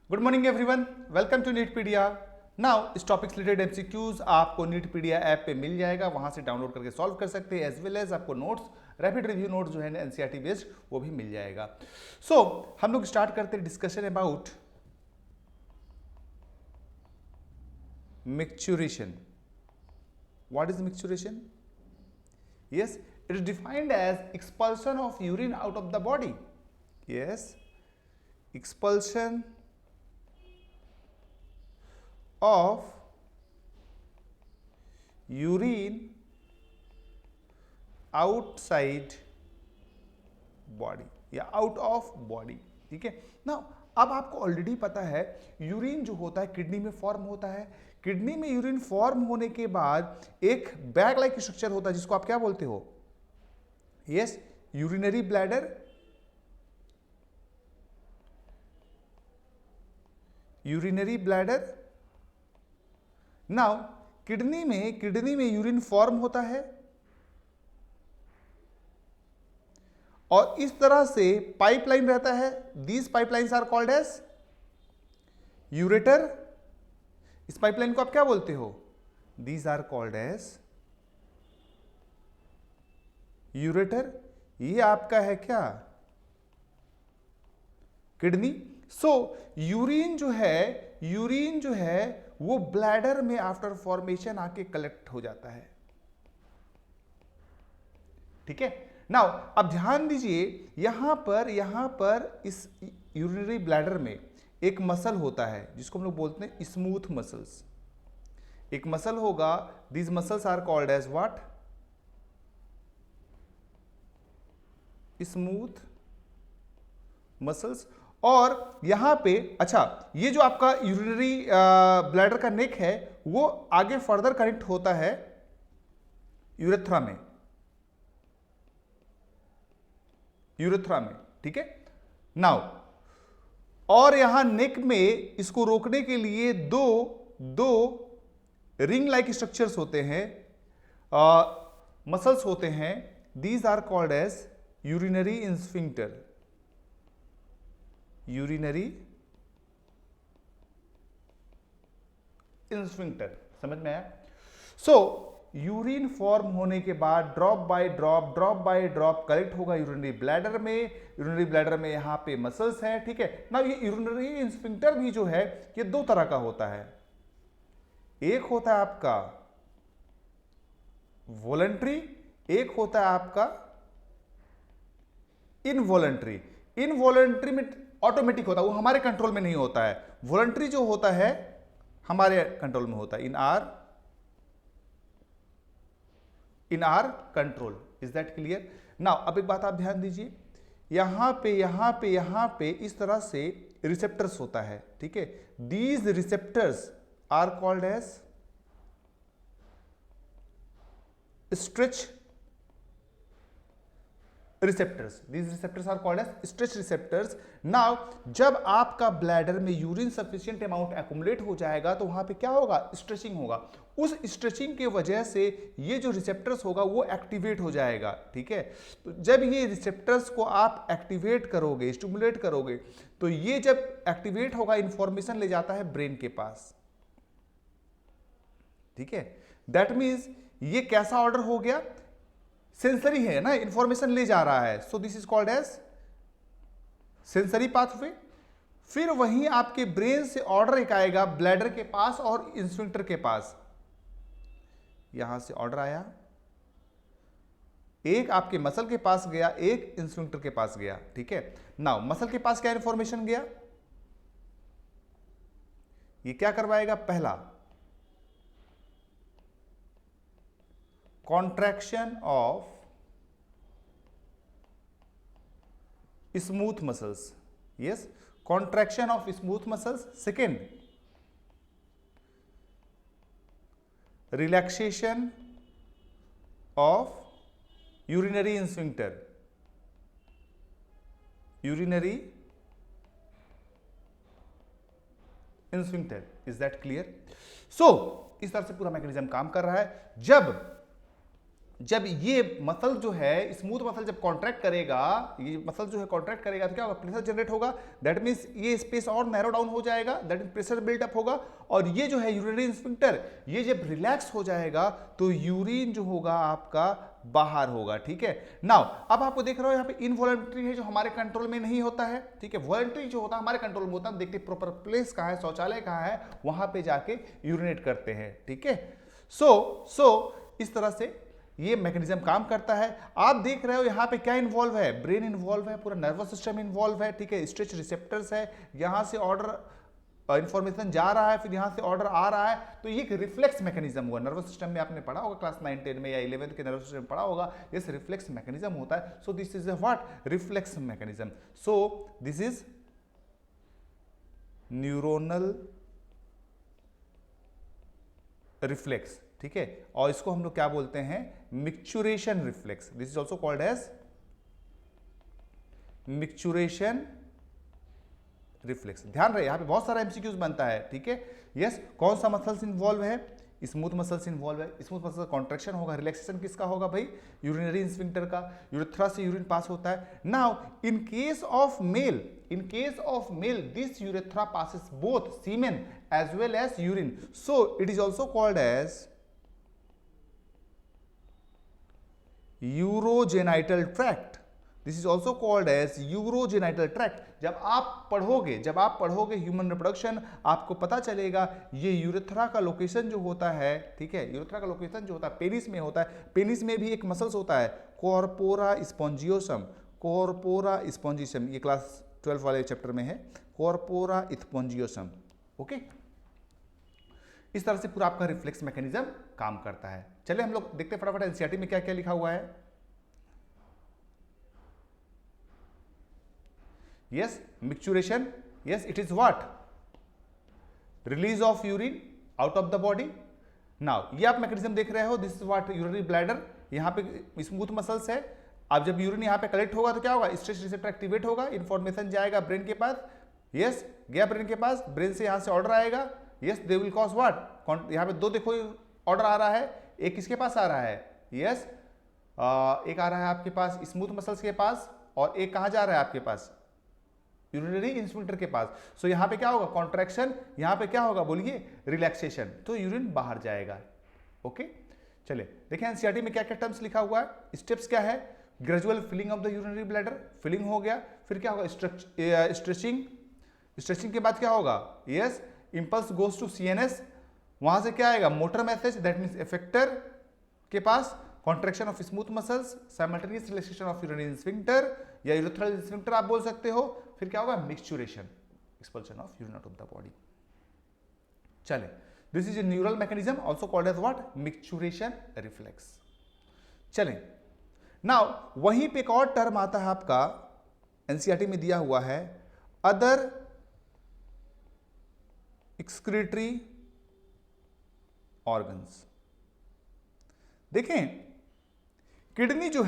Good morning everyone, welcome to Neetpedia. Now इस topic से related MCQs आपको नीटपीडिया ऐप पे मिल जाएगा, वहां से डाउनलोड करके सॉल्व कर सकते हैं। एज वेल एज आपको नोट्स, रैपिड रिव्यू नोट्स जो है एनसीईआरटी बेस्ड वो भी मिल जाएगा। सो हम लोग स्टार्ट करते हैं discussion about micturition. What is micturition? Yes, it is defined as expulsion of urine out of the body. Yes, expulsion of urine outside body या आउट ऑफ बॉडी। ठीक है ना। अब आपको ऑलरेडी पता है यूरिन जो होता है किडनी में फॉर्म होता है। किडनी में यूरिन फॉर्म होने के बाद एक बैग लाइक स्ट्रक्चर होता है जिसको आप क्या बोलते हो? Yes, urinary bladder. Urinary bladder. Now kidney में यूरिन फॉर्म होता है और इस तरह से पाइपलाइन रहता है। These pipelines are called as ureter. इस पाइपलाइन को आप क्या बोलते हो? These are called as ureter. ये आपका है क्या? किडनी। सो यूरिन जो है वो ब्लैडर में आफ्टर फॉर्मेशन आके कलेक्ट हो जाता है। ठीक है। नाउ अब ध्यान दीजिए, यहां पर इस यूरिनरी ब्लैडर में एक मसल होता है जिसको हम लोग बोलते हैं स्मूथ मसल्स। एक मसल होगा, these muscles are called as what? Smooth muscles. और यहां पे अच्छा, ये जो आपका यूरिनरी ब्लैडर का नेक है वो आगे फर्दर कनेक्ट होता है यूरेथ्रा में। ठीक है। नाउ और यहां नेक में इसको रोकने के लिए दो रिंग लाइक स्ट्रक्चर्स होते हैं, मसल्स होते हैं। These are called as urinary sphincter. Urinary sphincter, समझ में आया? सो यूरिन फॉर्म होने के बाद ड्रॉप बाय ड्रॉप कलेक्ट होगा यूरिनरी ब्लैडर में। यूरिनरी ब्लैडर में यहां पे मसल्स हैं। ठीक है ना। ये यूरिनरी इंस्फिंक्टर भी जो है ये दो तरह का होता है। एक होता है आपका वॉलंटरी, एक होता है आपका इनवॉलंटरी। इनवॉलंटरी में ऑटोमेटिक होता है, वो हमारे कंट्रोल में नहीं होता है। वॉलंटरी जो होता है हमारे कंट्रोल में होता है, इन are control. Is that clear? Now अब एक बात आप ध्यान दीजिए, यहां पे इस तरह से रिसेप्टर्स होता है। ठीक है। These receptors are called as stretch receptors. These receptors are called as stretch receptors. Now जब आपका ब्लैडर में यूरिन सफिशिएंट अमाउंट एक्युमुलेट हो जाएगा तो वहां पे क्या होगा? स्ट्रेचिंग होगा। उस स्ट्रेचिंग के वजह से ये जो रिसेप्टर्स होगा वो एक्टिवेट हो जाएगा। ठीक है। तो जब ये रिसेप्टर्स को आप एक्टिवेट करोगे, स्टिमुलेट करोगे, तो ये जब एक्टिवेट होगा इंफॉर्मेशन ले जाता है ब्रेन के पास। ठीक है। दैट मीन्स ये कैसा ऑर्डर हो गया? सेंसरी है ना, इंफॉर्मेशन ले जा रहा है। So this is called as sensory pathway. फिर वहीं आपके ब्रेन से ऑर्डर एक आएगा ब्लैडर के पास और इंस्फिंक्टर के पास। यहां से ऑर्डर आया, एक आपके मसल के पास गया, एक इंस्फिंक्टर के पास गया। ठीक है। नाउ मसल के पास क्या इंफॉर्मेशन गया? ये क्या करवाएगा? पहला contraction of smooth muscles. Yes, contraction of smooth muscles. Second, relaxation of urinary sphincter. Urinary sphincter. Is that clear? So इस तरह से पूरा मैकेनिज्म काम कर रहा है। जब जब ये मसल जो है, स्मूथ मसल जब कॉन्ट्रैक्ट करेगा, ये मसल जो है कॉन्ट्रैक्ट करेगा तो क्या होगा, प्रेशर जनरेट होगा। दैट मींस ये स्पेस और नैरो डाउन हो जाएगा, दैट मींस प्रेशर बिल्डअप होगा। और ये जो है यूरिनरी स्फिंक्टर, ये जब रिलैक्स हो जाएगा तो यूरिन जो होगा आपका बाहर होगा। ठीक है, नाउ अब आपको देख रहे हो यहाँ पे इनवॉलंटरी है जो हमारे कंट्रोल में नहीं होता है। ठीक है, वॉलंटरी जो होता है हमारे कंट्रोल में होता है, हम देखते प्रॉपर प्लेस कहाँ है, शौचालय कहाँ है, वहां पे जाके यूरिनेट करते हैं। ठीक है, सो इस तरह से ये मैकेनिज्म काम करता है। आप देख रहे हो यहाँ पे क्या इन्वॉल्व है, ब्रेन इन्वॉल्व है, पूरा नर्वस सिस्टम इन्वॉल्व है। ठीक है, स्ट्रेच रिसेप्टर्स है, यहाँ से ऑर्डर इंफॉर्मेशन जा रहा है, फिर यहाँ से ऑर्डर आ रहा है, तो ये एक रिफ्लेक्स मैकेनिज्म हुआ। नर्वस सिस्टम में आपने पढ़ा होगा क्लास 9, 10 में या 11th के नर्वस सिस्टम में पढ़ा होगा, ये रिफ्लेक्स मैकेनिज्म होता है। So this is what, reflex mechanism. So this is neuronal reflex. ठीक है, और इसको हम लोग क्या बोलते हैं, micturition reflex. This is also called as micturition reflex. ध्यान रहे, यहां पे बहुत सारा एमसीक्यूज बनता है। ठीक है, यस, कौन सा मसल्स इन्वॉल्व है, स्मूथ मसल्स इन्वॉल्व है। स्मूथ मसल कॉन्ट्रैक्शन होगा, रिलैक्सेशन किसका होगा भाई, यूरिनरी स्फिंक्टर का, यूरेथ्रा से यूरिन पास होता है। Now in case of male, this urethra passes both semen as well as urine, so it is also called as urogenital tract. This is also called as urogenital tract. जब आप पढ़ोगे human reproduction, आपको पता चलेगा ये urethra का location जो होता है। ठीक है, यूरेथ्रा का लोकेशन जो होता है पेनिस में होता है। पेनिस में भी एक मसल्स होता है, कॉर्पोरा स्पॉन्जियोसम, ये क्लास 12 वाले चैप्टर में है, कॉर्पोरा स्पॉन्जियोसम। ओके, इस तरह से पूरा आपका रिफ्लेक्स मैकेनिज्म काम करता है। चलिए हम लोग देखते हैं फटाफट एनसीईआरटी में क्या क्या लिखा हुआ है। Yes, micturition, yes it is what, release of urine out of the body. Now ये आप मैकेनिज्म देख रहे हो, this is what, urinary bladder, यहाँ पे स्मूथ मसल्स है। अब जब यूरिन यहाँ पे कलेक्ट होगा तो क्या होगा, स्ट्रेच रिसेप्टर एक्टिवेट होगा, इंफॉर्मेशन जाएगा ब्रेन के पास। यस, गया ब्रेन के पास, ब्रेन से यहाँ से ऑर्डर आएगा। Yes, they will cause what, यहाँ पे दो देखो ऑर्डर आ रहा है, एक किसके पास आ रहा है, यस एक आ रहा है आपके पास स्मूथ मसल्स के पास, और एक कहाँ जा रहा है आपके पास, यूरिनरी स्फिंक्टर के पास। सो यहाँ पे क्या होगा, कॉन्ट्रैक्शन, यहाँ पे क्या होगा बोलिए, रिलैक्सेशन, तो यूरिन बाहर जाएगा। ओके, चलिए देखें एनसीईआरटी में क्या क्या टर्म्स लिखा हुआ है। स्टेप्स क्या है, gradual filling of the urinary bladder, filling हो गया, फिर क्या होगा, स्ट्रेचिंग, स्ट्रेचिंग के बाद क्या होगा, yes impulse goes to CNS, वहां से क्या आएगा, motor message, that means effector के पास, contraction of smooth muscles, simultaneous relaxation of urinary sphincter या यूरेथ्रल स्फिंक्टर आप बोल सकते हो, फिर क्या होगा, micturition, expulsion of urine out of the body. चले, this is a neural mechanism also called as what, micturition reflex. चलें, नाउ वहीं पे एक और टर्म आता है आपका, एनसीईआरटी में दिया हुआ है, अदर एक्सक्रीटरी ऑर्गन्स। देखें, किडनी जो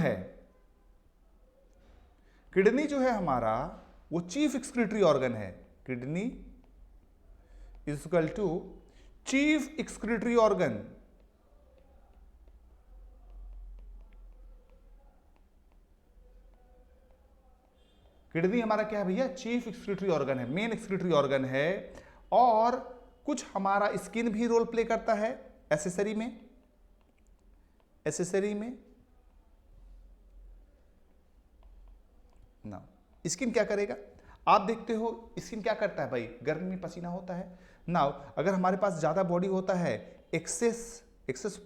है हमारा, वो चीफ एक्सक्रीटरी ऑर्गन है। Kidney is equal to chief excretory organ. Kidney हमारा क्या है भैया, चीफ एक्सक्रीटरी ऑर्गन है, मेन एक्सक्रीटरी ऑर्गन है। और कुछ हमारा स्किन भी रोल प्ले करता है एसेसरी में, ना स्किन क्या करेगा, आप देखते हो स्किन क्या करता है भाई, गर्मी में पसीना होता है। नाउ अगर हमारे पास ज्यादा बॉडी होता है, एक्सेस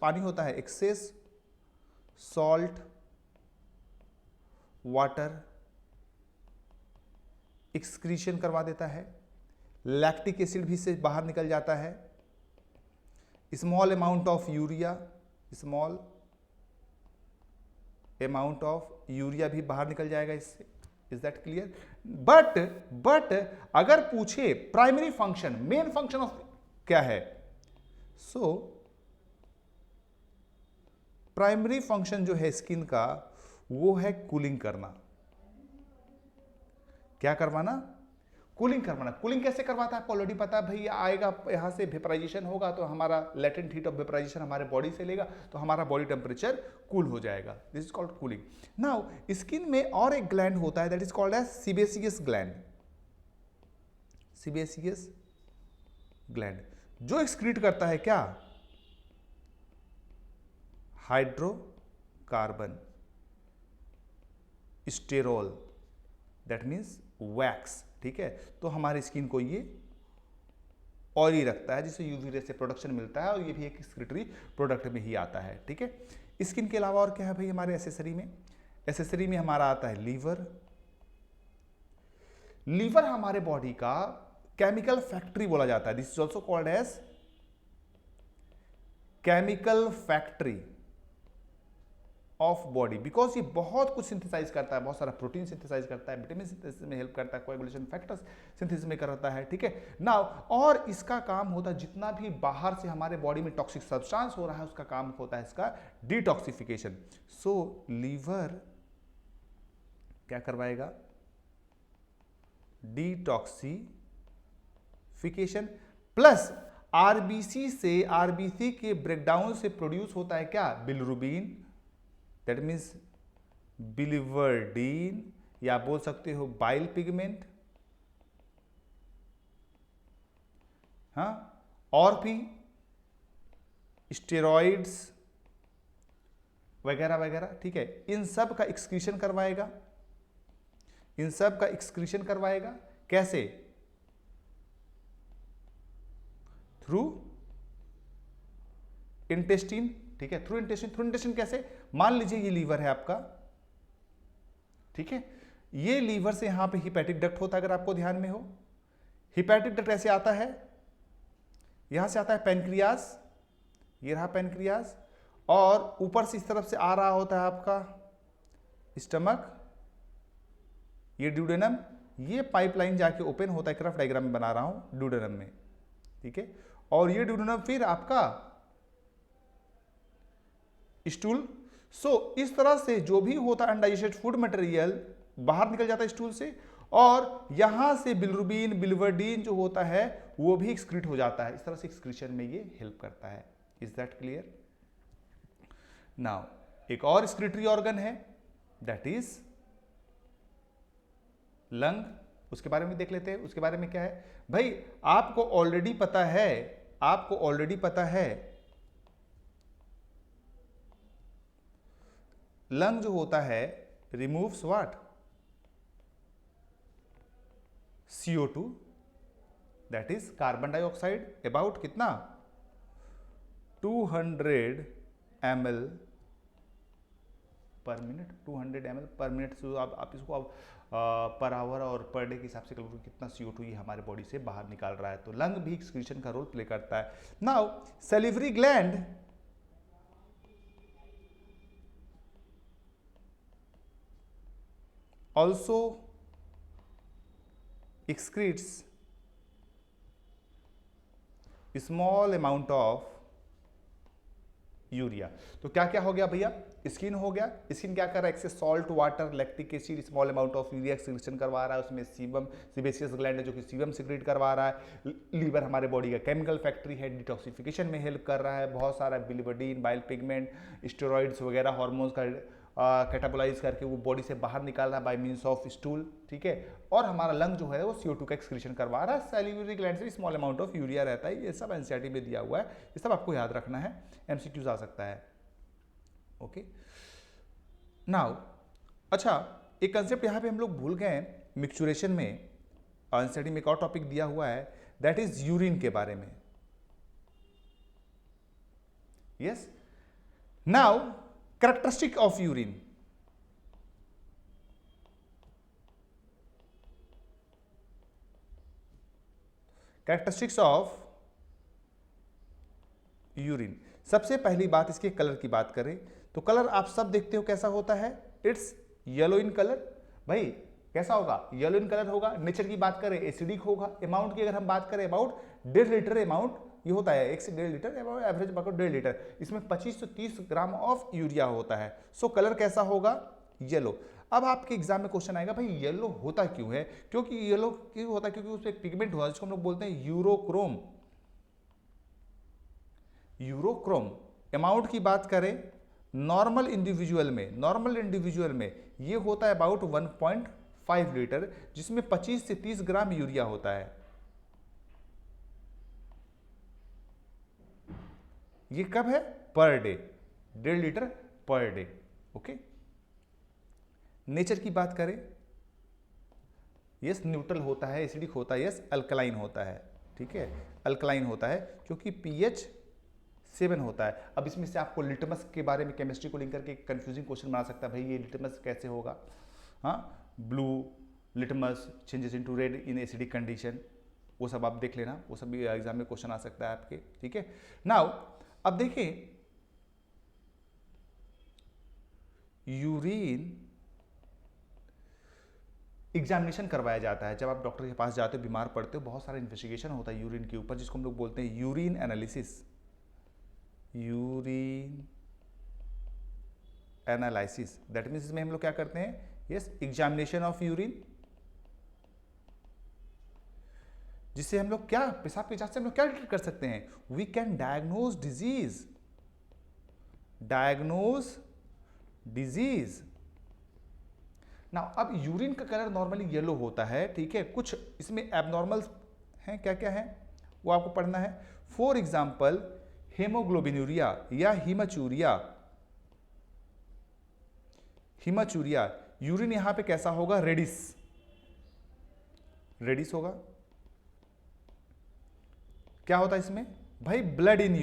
पानी होता है, एक्सेस सॉल्ट वाटर एक्सक्रीशन करवा देता है, लैक्टिक एसिड भी से बाहर निकल जाता है, स्मॉल अमाउंट ऑफ यूरिया भी बाहर निकल जाएगा इससे। Is that clear? बट अगर पूछे primary function, main function of क्या है, सो प्राइमरी फंक्शन जो है स्किन का, वो है कूलिंग करना। क्या करवाना, कूलिंग करवाना। कूलिंग कैसे करवाता है आपको ऑलरेडी पता है भाई, आएगा यहाँ से वेपराइजेशन होगा तो हमारा लेटेंट हीट ऑफ वेपराइजेशन हमारे बॉडी से लेगा तो हमारा बॉडी टेम्परेचर कूल हो जाएगा। This is called cooling. Now skin में और एक ग्लैंड होता है that is called as sebaceous gland. Sebaceous gland जो एक्सक्रीट करता है क्या, hydrocarbon, sterol, that means wax. ठीक है, तो हमारी स्किन को ये ऑयली रखता है जिससे यूवी रे से प्रोडक्शन मिलता है और ये भी एक एक्सक्रीटरी प्रोडक्ट में ही आता है। ठीक है, स्किन के अलावा और क्या है भाई हमारे एसेसरी में? एसेसरी में हमारा आता है लीवर। लीवर हमारे बॉडी का केमिकल फैक्ट्री बोला जाता है। This is also called as chemical factory of body, because ये बहुत कुछ सिंथेसाइज करता है, बहुत सारा प्रोटीन सिंथेसाइज करता है, विटामिन सिंथेसिस में हेल्प करता है, कोएगुलेशन फैक्टर्स सिंथेसिस में करता है। ठीक है नाउ, और इसका काम होता है जितना भी बाहर से हमारे बॉडी में टॉक्सिक सब्सटेंस हो रहा है उसका काम होता है इसका डिटॉक्सिफिकेशन। सो लीवर क्या करवाएगा? डिटॉक्सिफिकेशन। प्लस आरबीसी से, आरबीसी के ब्रेकडाउन से प्रोड्यूस होता है क्या? बिलिरुबिन, दैट मीन्स बिलिवर्डीन, या बोल सकते हो बाइल पिगमेंट। हाँ, और भी स्टेरॉइड्स वगैरह वगैरह। ठीक है, इन सब का एक्सक्रीशन करवाएगा, इन सब का एक्सक्रीशन करवाएगा। कैसे? Through intestine. ठीक है, थ्रू इंटेस्टिन। थ्रू इंटेस्टिन कैसे? मान लीजिए ये लीवर है आपका, ठीक है, ये लीवर से यहां पे हिपैटिक डक्ट होता है, अगर आपको ध्यान में हो। हिपैटिक डक्ट ऐसे आता है, यहां से आता है पैनक्रियाज, ये रहा पैनक्रियाज, और ऊपर से इस तरफ से आ रहा होता है आपका स्टमक, ये ड्यूडेनम। ये पाइपलाइन जाके ओपन होता है, क्रफ डायग्राम में बना रहा हूं ड्यूडेनम में। ठीक है, और ये ड्यूडेनम फिर आपका स्टूल। सो इस तरह से जो भी होता है अनडाइजेस्टेड फूड मटेरियल बाहर निकल जाता है स्टूल से, और यहां से बिलिरुबिन, बिलिवर्डीन जो होता है वो भी एक्सक्रीट हो जाता है। इस तरह से एक्सक्रीशन में ये हेल्प करता है। Is that clear? नाउ एक और एक्सक्रीटरी ऑर्गन है दैट इज लंग, उसके बारे में देख लेते हैं। उसके बारे में क्या है भाई? आपको ऑलरेडी पता है, आपको ऑलरेडी पता है लंग जो होता है removes what? CO2, that is carbon dioxide, about कितना? 200 ml पर मिनट। 200 ml पर मिनट से आप इसको अब पर आवर और पर डे के हिसाब से कैलकुलेट कितना CO2 ये हमारे बॉडी से बाहर निकाल रहा है। तो लंग भी एक्सक्रीशन का रोल प्ले करता है। Now salivary gland also excretes small amount of urea. तो क्या क्या हो गया भैया? स्किन हो गया। स्किन क्या कर रहा है? Excess salt, water, lactic acid, small amount of urea excretion करवा रहा है। उसमें सीबम, सीबेसियस ग्लैंड है जो कि सीबम सिक्रेट करवा रहा है। लीवर हमारे बॉडी का केमिकल फैक्ट्री है, डिटॉक्सिफिकेशन में हेल्प कर रहा है। बहुत सारा बिलिवर्डीन, बाइल पिगमेंट, स्टेरॉइड्स वगैरह हार्मोन्स का कैटाबोलाइज करके वो बॉडी से बाहर निकाल रहा है बाय मीन्स ऑफ स्टूल। ठीक है, और हमारा लंग जो है वो CO2 का एक्सक्रीशन करवा रहा है। सैलिवरी ग्लैंड से स्मॉल अमाउंट ऑफ यूरिया रहता है। ये सब एनसीईआरटी में दिया हुआ है, ये सब आपको याद रखना है, MCQs आ सकता है। ओके नाउ, अच्छा एक कंसेप्ट यहाँ पे हम लोग भूल गए मिक्सचुरेशन में। एनसीईआरटी में एक और टॉपिक दिया हुआ है दैट इज यूरिन के बारे में। Yes, now characteristic of urine. Characteristics of urine. सबसे पहली बात इसके कलर की बात करें तो कलर आप सब देखते हो कैसा होता है? It's yellow in colour. भाई कैसा होगा? येलो इन कलर होगा। नेचर की बात करें एसिडिक होगा। अमाउंट की अगर हम बात करें अबाउट 1.5 लीटर अमाउंट ये होता है, 1 से 1.5 लीटर, एवरेज अबाउट 1.5 लीटर। इसमें 25 से 30 ग्राम ऑफ यूरिया होता है। सो कलर कैसा होगा? येलो। अब आपके एग्जाम में क्वेश्चन आएगा भाई येलो होता क्यों है, क्योंकि येलो क्यों होता है, क्योंकि उसमें एक पिगमेंट होता है जिसको हम लोग बोलते हैं यूरोक्रोम। यूरोक्रोम अमाउंट की बात करें नॉर्मल इंडिविजुअल में ये होता है अबाउट 1.5 लीटर, जिसमें 25 से 30 ग्राम यूरिया होता है। ये कब है? Per day, 1.5 litre per day. Okay, nature की बात करें, यस न्यूट्रल होता है, एसिडिक होता है, यस अल्कलाइन होता है। ठीक है, अल्कलाइन होता है क्योंकि pH 7 होता है। अब इसमें से आपको लिटमस के बारे में केमिस्ट्री को लिंक करके कंफ्यूजिंग क्वेश्चन बना सकता है, भाई ये लिटमस कैसे होगा? हाँ, blue litmus changes into red in acidic condition, वो सब आप देख लेना, वो सब भी एग्जाम में क्वेश्चन आ सकता है आपके। ठीक है, नाउ अब देखिए यूरिन एग्जामिनेशन करवाया जाता है। जब आप डॉक्टर के पास जाते हो, बीमार पड़ते हो, बहुत सारा इन्वेस्टिगेशन होता है यूरिन के ऊपर, जिसको हम लोग बोलते हैं urine analysis. Urine analysis that means इसमें हम लोग क्या करते हैं? यस, एग्जामिनेशन ऑफ यूरिन, जिससे हम लोग क्या पेशाब की जांच से हम लोग क्या ट्रीट कर सकते हैं? We can diagnose disease. ना अब यूरिन का कलर नॉर्मली येलो होता है, ठीक है, कुछ इसमें एबनॉर्मल हैं, क्या क्या है वो आपको पढ़ना है। फॉर एग्जाम्पल हेमोग्लोबिनूरिया या हिमाचूरिया, यूरिन यहां पे कैसा होगा? रेडिस होगा। क्या होता है इसमें भाई? Blood in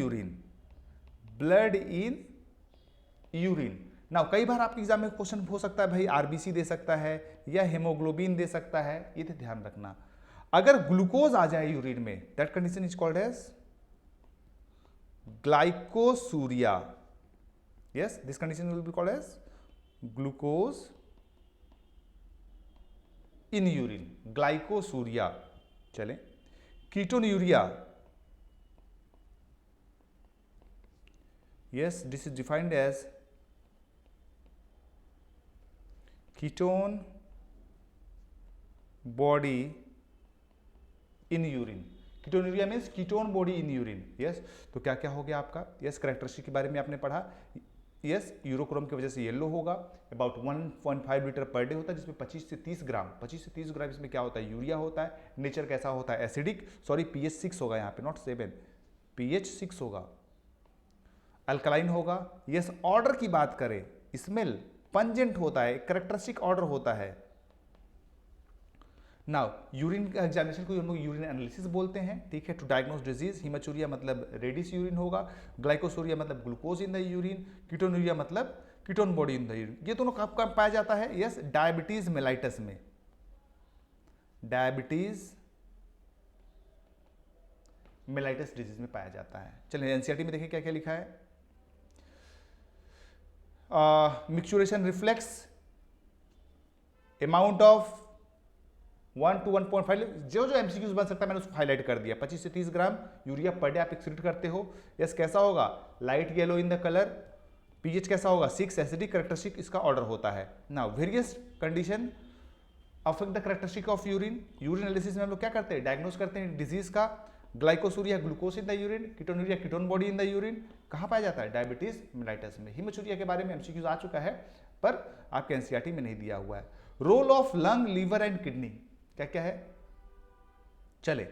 urine. नाउ कई बार आपके एग्जाम में क्वेश्चन हो सकता है भाई आरबीसी दे सकता है या हेमोग्लोबिन दे सकता है, ये तो ध्यान रखना। अगर ग्लूकोज आ जाए यूरिन में, that condition is called as glycosuria. Yes, this condition will be called as glucose in urine, glycosuria. चलें, ketonuria, yes, this is defined as ketone body in urine। Ketonuria means ketone body in urine. Yes, तो क्या क्या हो गया आपका? Yes, characteristic के बारे में आपने पढ़ा। यस, यूरोक्रोम की वजह से येलो होगा, अबाउट 1.5 लीटर पर डे होता है, जिसमें 25 से 30 ग्राम इसमें क्या होता है? यूरिया होता है। नेचर कैसा होता है? एसिडिक, सॉरी pH 6 होगा यहाँ पे, नॉट 7, pH 6 होगा। अल्कलाइन होगा। यस, ऑर्डर की बात करें, स्मेल पंजेंट होता है, कैरेक्टरिस्टिक ऑर्डर होता है। नाउ यूरिन का एग्जामिनेशन को हम लोग यूरिन एनालिसिस बोलते हैं। ठीक है, टू डायग्नोज डिजीज। हिमाचूरिया मतलब रेडिस यूरिन होगा, ग्लाइकोसूरिया मतलब glucose in the urine, ketonuria मतलब ketone body in the urine. ये दोनों कब कब पाया जाता है? यस, डायबिटीज मेलाइटस में, डायबिटीज मेलाइटस डिजीज में पाया जाता है। चलिए एनसीईआरटी में देखिए क्या क्या लिखा है। मिक्सचुरेशन रिफ्लेक्स अमाउंट ऑफ 1 to 1.5, जो एमसीक्यूज बन सकता है मैंने उसको हाईलाइट कर दिया। 25 से 30 ग्राम यूरिया पर डे आप एक्सक्रीट करते हो। यस, कैसा होगा? Light yellow in the colour. PH कैसा होगा? 6, एसिडिक, कैरेक्टरिस्टिक इसका ऑर्डर होता है। Now various condition affect the characteristic of urine. Urine analysis में हम लोग क्या करते हैं? डायग्नोस करते हैं डिजीज का। Glycosuria glucose in the urine, ketonuria ketone body in the urine. कहाँ पाया जाता है? डायबिटीज मेलाइटस में। हिमाचूरिया के बारे में एमसीक्यूज आ चुका है, पर आपके एनसीईआरटी में नहीं दिया हुआ है। Role of lung, liver and kidney क्या क्या है? चले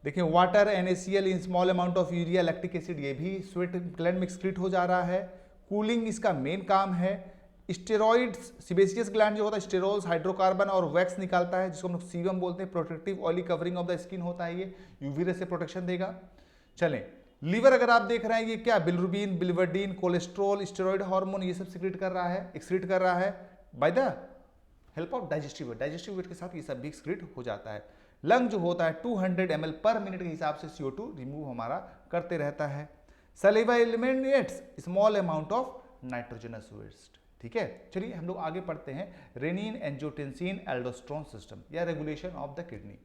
देखिए, water, NaCl in small amount of urea, lactic acid, ये भी स्वेट ग्लैंड में एक्सक्रीट हो जा रहा है। कूलिंग इसका मेन काम है। स्टेरॉइड्स, सिबेसियस ग्लैंड जो होता है स्टेरोल्स, हाइड्रोकार्बन और वैक्स निकालता है, जिसको हम लोग सीबम बोलते हैं। Protective oily covering of the skin होता है, ये यूवी रे से प्रोटेक्शन देगा। चलें, लीवर अगर आप देख रहे हैं, ये क्या? Bilirubin, biliverdin, cholesterol, steroid hormone, ये सब एक्सक्रीट कर रहा है by the help of digestive wet के साथ ये सब भी एक्सक्रीट हो जाता है। लंग जो होता है 200 ml पर मिनट के हिसाब से CO2 रिमूव हमारा करते रहता है। Saliva eliminates small amount of nitrogenous waste. ठीक है, चलिए हम लोग आगे पढ़ते हैं। रेनिन, एंजियोटेंसिन, एल्डोस्टेरोन सिस्टम या रेगुलेशन ऑफ द किडनी।